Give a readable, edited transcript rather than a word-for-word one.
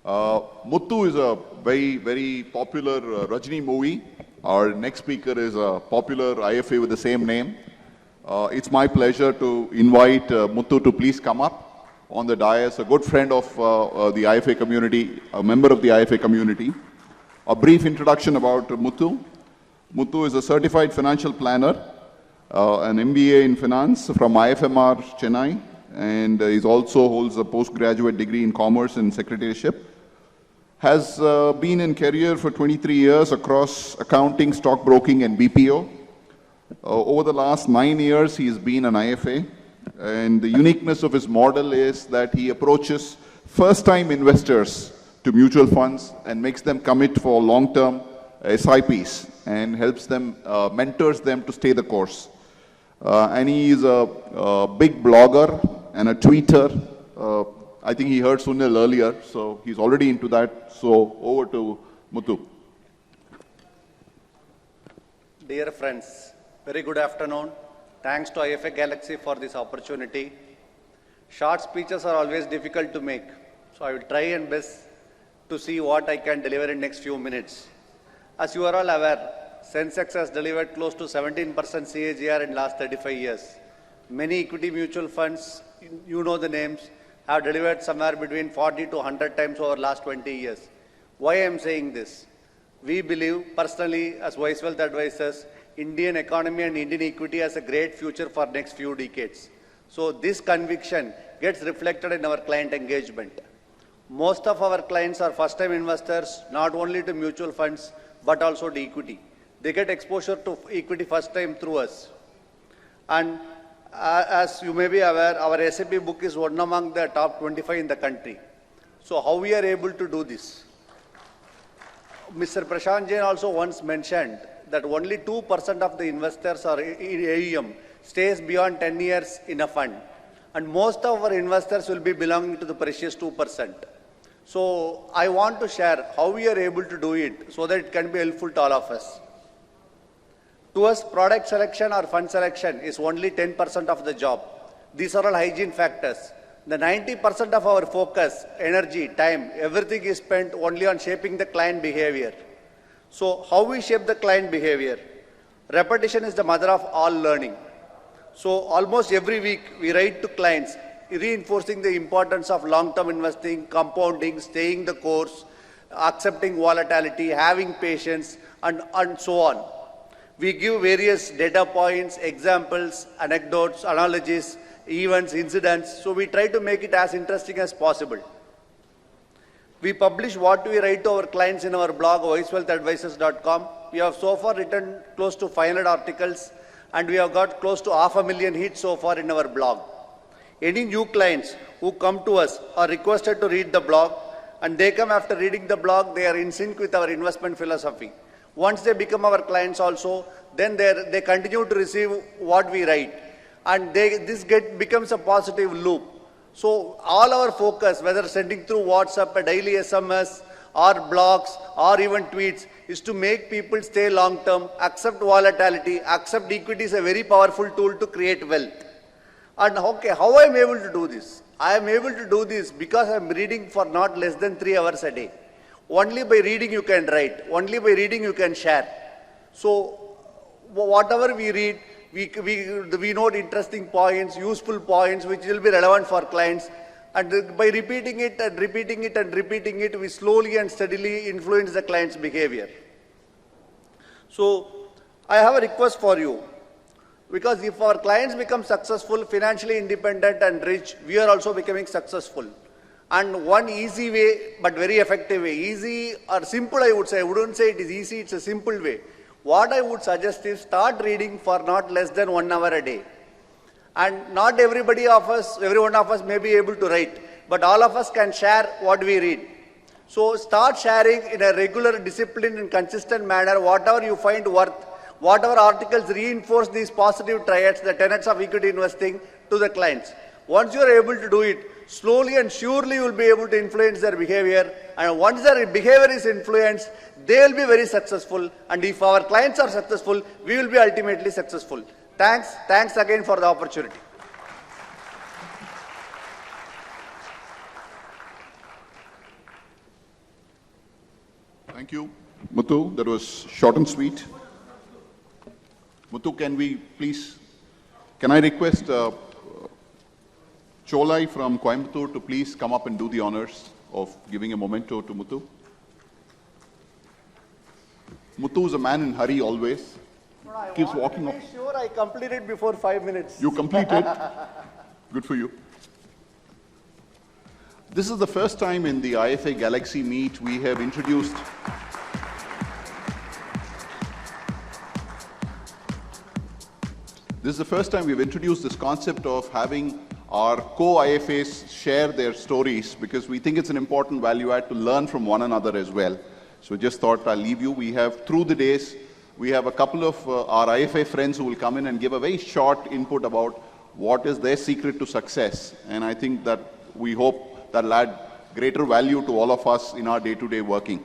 Muthu is a very, very popular Rajini movie. Our next speaker is a popular IFA with the same name. It's my pleasure to invite Muthu to please come up on the dais, a good friend of the IFA community, a member of the IFA community. A brief introduction about Muthu. Muthu is a certified financial planner, an MBA in finance from IFMR Chennai, and he also holds a postgraduate degree in commerce and secretariatship. Has been in career for 23 years across accounting, stockbroking, and BPO. Over the last 9 years, he's been an IFA, and the uniqueness of his model is that he approaches first-time investors to mutual funds and makes them commit for long-term SIPs and helps them, mentors them to stay the course. And he is a big blogger and a tweeter. I think he heard Sunil earlier, so he's already into that. So over to Muthu. Dear friends, very good afternoon. Thanks to IFA Galaxy for this opportunity. Short speeches are always difficult to make, so I will try and best to see what I can deliver in next few minutes. As you are all aware, Sensex has delivered close to 17% CAGR in last 35 years. Many equity mutual funds, you know the names, have delivered somewhere between 40 to 100 times over last 20 years. Why I am saying this? We believe personally as Wise Wealth Advisors, Indian economy and Indian equity has a great future for next few decades. So this conviction gets reflected in our client engagement. Most of our clients are first-time investors, not only to mutual funds, but also to equity. They get exposure to equity first time through us. And as you may be aware, our SAP book is one among the top 25 in the country. So how we are able to do this? Mr. Prashant Jain also once mentioned that only 2% of the investors or AUM stays beyond 10 years in a fund. And most of our investors will be belonging to the precious 2%. So I want to share how we are able to do it so that it can be helpful to all of us. To us, product selection or fund selection is only 10% of the job. These are all hygiene factors. The 90% of our focus, energy, time, everything is spent only on shaping the client behavior. So how we shape the client behavior? Repetition is the mother of all learning. So almost every week we write to clients reinforcing the importance of long-term investing, compounding, staying the course, accepting volatility, having patience, and so on. We give various data points, examples, anecdotes, analogies, events, incidents. So we try to make it as interesting as possible. We publish what we write to our clients in our blog, wisewealthadvisors.com. We have so far written close to 500 articles, and we have got close to 500,000 hits so far in our blog. Any new clients who come to us are requested to read the blog, and they come after reading the blog, they are in sync with our investment philosophy. Once they become our clients also, then they continue to receive what we write. And this becomes a positive loop. So all our focus, whether sending through WhatsApp, a daily SMS, or blogs, or even tweets, is to make people stay long-term, accept volatility, accept equity is a very powerful tool to create wealth. And okay, how I am able to do this? I am able to do this because I am reading for not less than 3 hours a day. Only by reading you can write. Only by reading you can share. So whatever we read, we note interesting points, useful points, which will be relevant for clients. And by repeating it and repeating it and repeating it, we slowly and steadily influence the client's behavior. So I have a request for you. Because if our clients become successful, financially independent and rich, we are also becoming successful. And one easy way, but very effective way, easy or simple I would say, I wouldn't say it is easy, it's a simple way. What I would suggest is start reading for not less than 1 hour a day. And not every one of us may be able to write, but all of us can share what we read. So start sharing in a regular, disciplined and consistent manner whatever you find worth, whatever articles reinforce these positive triads, the tenets of equity investing to the clients. Once you are able to do it, slowly and surely you will be able to influence their behavior. And once their behavior is influenced, they will be very successful. And if our clients are successful, we will be ultimately successful. Thanks again for the opportunity. Thank you, Muthu. That was short and sweet. Muthu, can I request Cholai from Coimbatore to please come up and do the honors of giving a memento to Muthu? Muthu is a man in hurry always. No, I Keeps want walking to up. be sure I completed before 5 minutes. You completed. Good for you. This is the first time in the IFA Galaxy Meet we have introduced this concept of having our co-IFAs share their stories, because we think it's an important value add to learn from one another as well. So just thought I'll leave you. We have, through the days, we have a couple of our IFA friends who will come in and give a very short input about what is their secret to success. And I think that we hope that'll add greater value to all of us in our day-to-day working.